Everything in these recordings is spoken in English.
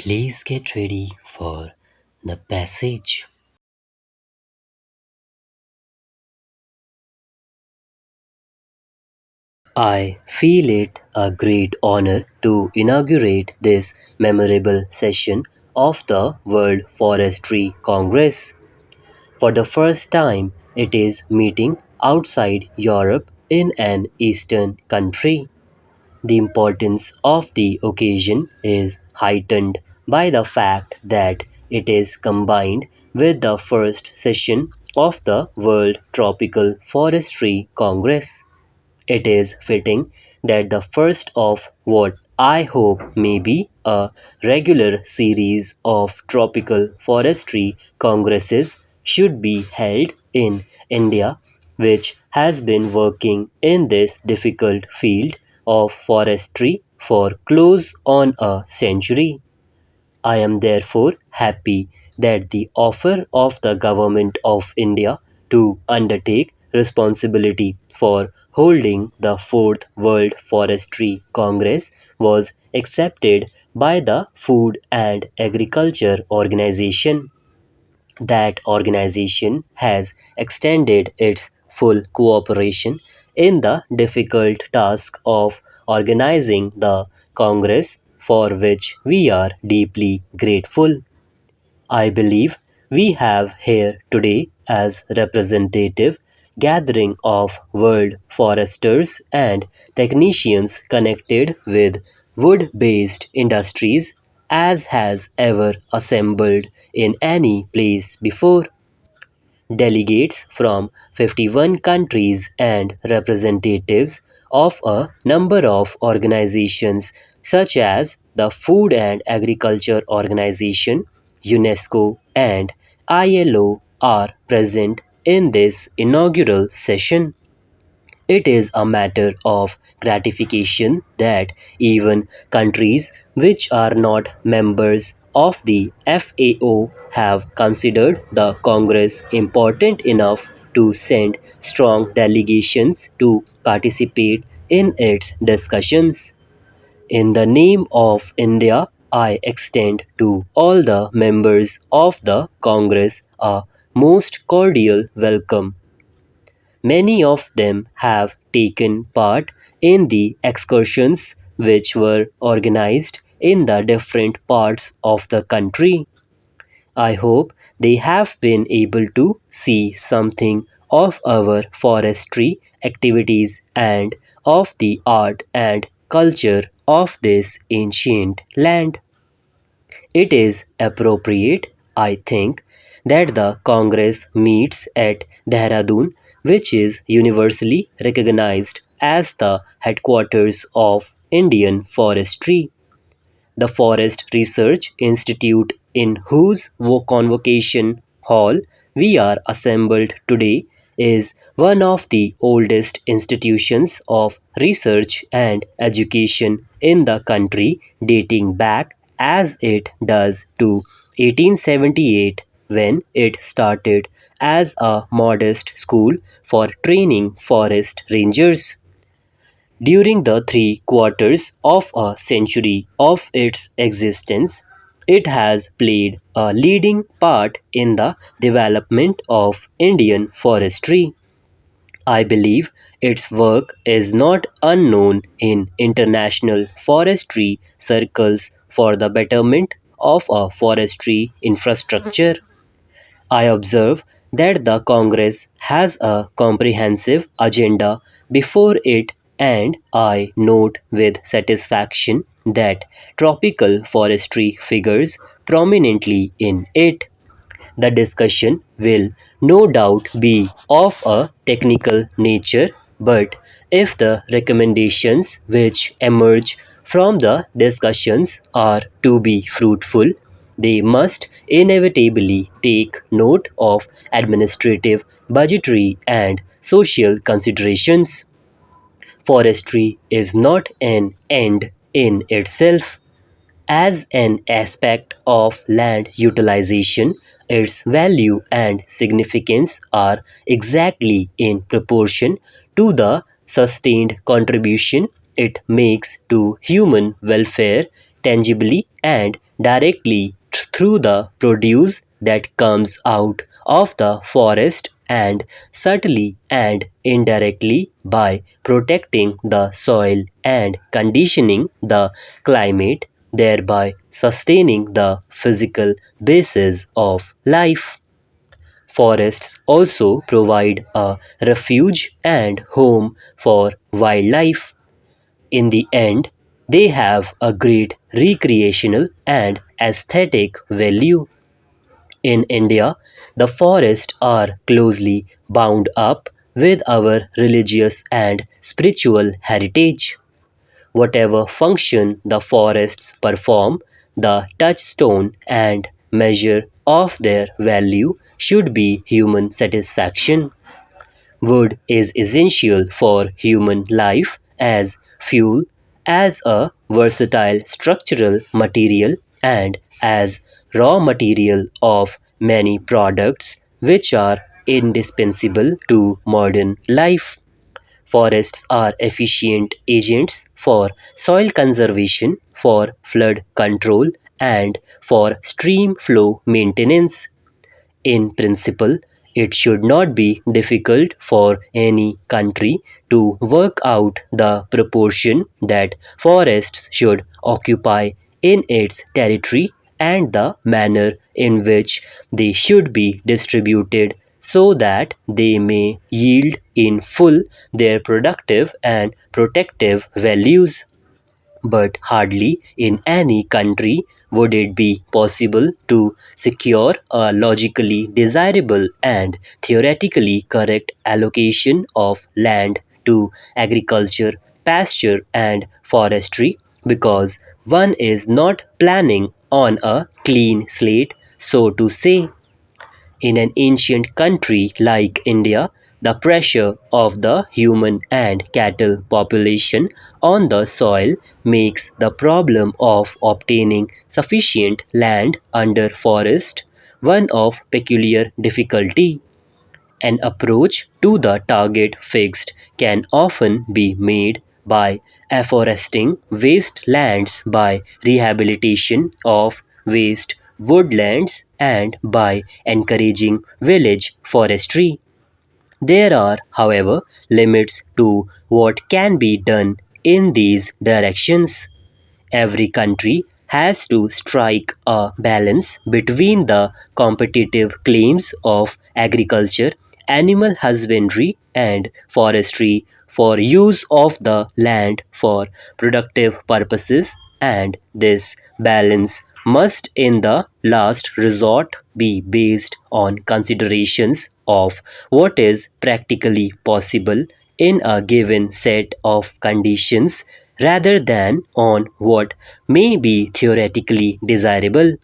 Please get ready for the passage. I feel it a great honor to inaugurate this memorable session of the World Forestry Congress. For the first time, it is meeting outside Europe in an Eastern country. The importance of the occasion is heightened by the fact that it is combined with the first session of the World Tropical Forestry Congress. It is fitting that the first of what I hope may be a regular series of tropical forestry congresses should be held in India, which has been working in this difficult field of forestry for close on a century. I am therefore happy that the offer of the Government of India to undertake responsibility for holding the Fourth World Forestry Congress was accepted by the Food and Agriculture Organization. That organization has extended its full cooperation in the difficult task of organizing the Congress, for which we are deeply grateful. I believe we have here today as representative gathering of world foresters and technicians connected with wood-based industries as has ever assembled in any place before. Delegates from 51 countries and representatives of a number of organizations such as the Food and Agriculture Organization, UNESCO, and ILO are present in this inaugural session. It is a matter of gratification that even countries which are not members of the FAO have considered the Congress important enough to send strong delegations to participate in its discussions. In the name of India, I extend to all the members of the Congress a most cordial welcome. Many of them have taken part in the excursions which were organized in the different parts of the country. I hope they have been able to see something of our forestry activities and of the art and culture of this ancient land. It is appropriate, I think, that the Congress meets at Dehradun, which is universally recognized as the headquarters of Indian forestry. The Forest Research Institute, in whose convocation hall we are assembled today, is one of the oldest institutions of research and education in the country, dating back as it does to 1878 when it started as a modest school for training forest rangers. During the three quarters of a century of its existence, it has played a leading part in the development of Indian forestry. I believe its work is not unknown in international forestry circles for the betterment of a forestry infrastructure. I observe that the Congress has a comprehensive agenda before it, and I note with satisfaction that tropical forestry figures prominently in it. The discussion will no doubt be of a technical nature, but if the recommendations which emerge from the discussions are to be fruitful, they must inevitably take note of administrative, budgetary, and social considerations. Forestry is not an end in itself. As an aspect of land utilization, its value and significance are exactly in proportion to the sustained contribution it makes to human welfare tangibly and directly through the produce that comes out of the forest and subtly and indirectly by protecting the soil and conditioning the climate, thereby sustaining the physical basis of life. Forests also provide a refuge and home for wildlife. In the end, they have a great recreational and aesthetic value. In India, the forests are closely bound up with our religious and spiritual heritage. Whatever function the forests perform, the touchstone and measure of their value should be human satisfaction. Wood is essential for human life as fuel, as a versatile structural material, and as raw material of many products which are indispensable to modern life. Forests are efficient agents for soil conservation, for flood control, and for stream flow maintenance. In principle, it should not be difficult for any country to work out the proportion that forests should occupy in its territory and the manner in which they should be distributed so that they may yield in full their productive and protective values. But hardly in any country would it be possible to secure a logically desirable and theoretically correct allocation of land to agriculture, pasture, and forestry because one is not planning on a clean slate, so to say. In an ancient country like India, the pressure of the human and cattle population on the soil makes the problem of obtaining sufficient land under forest one of peculiar difficulty. An approach to the target fixed can often be made by afforesting waste lands, by rehabilitation of waste woodlands, and by encouraging village forestry. There are, however, limits to what can be done in these directions. Every country has to strike a balance between the competitive claims of agriculture, animal husbandry, and forestry for use of the land for productive purposes, and this balance must, in the last resort, be based on considerations of what is practically possible in a given set of conditions rather than on what may be theoretically desirable.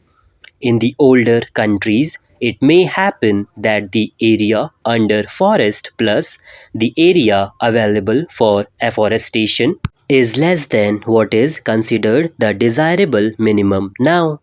In the older countries, it may happen that the area under forest plus the area available for afforestation is less than what is considered the desirable minimum now.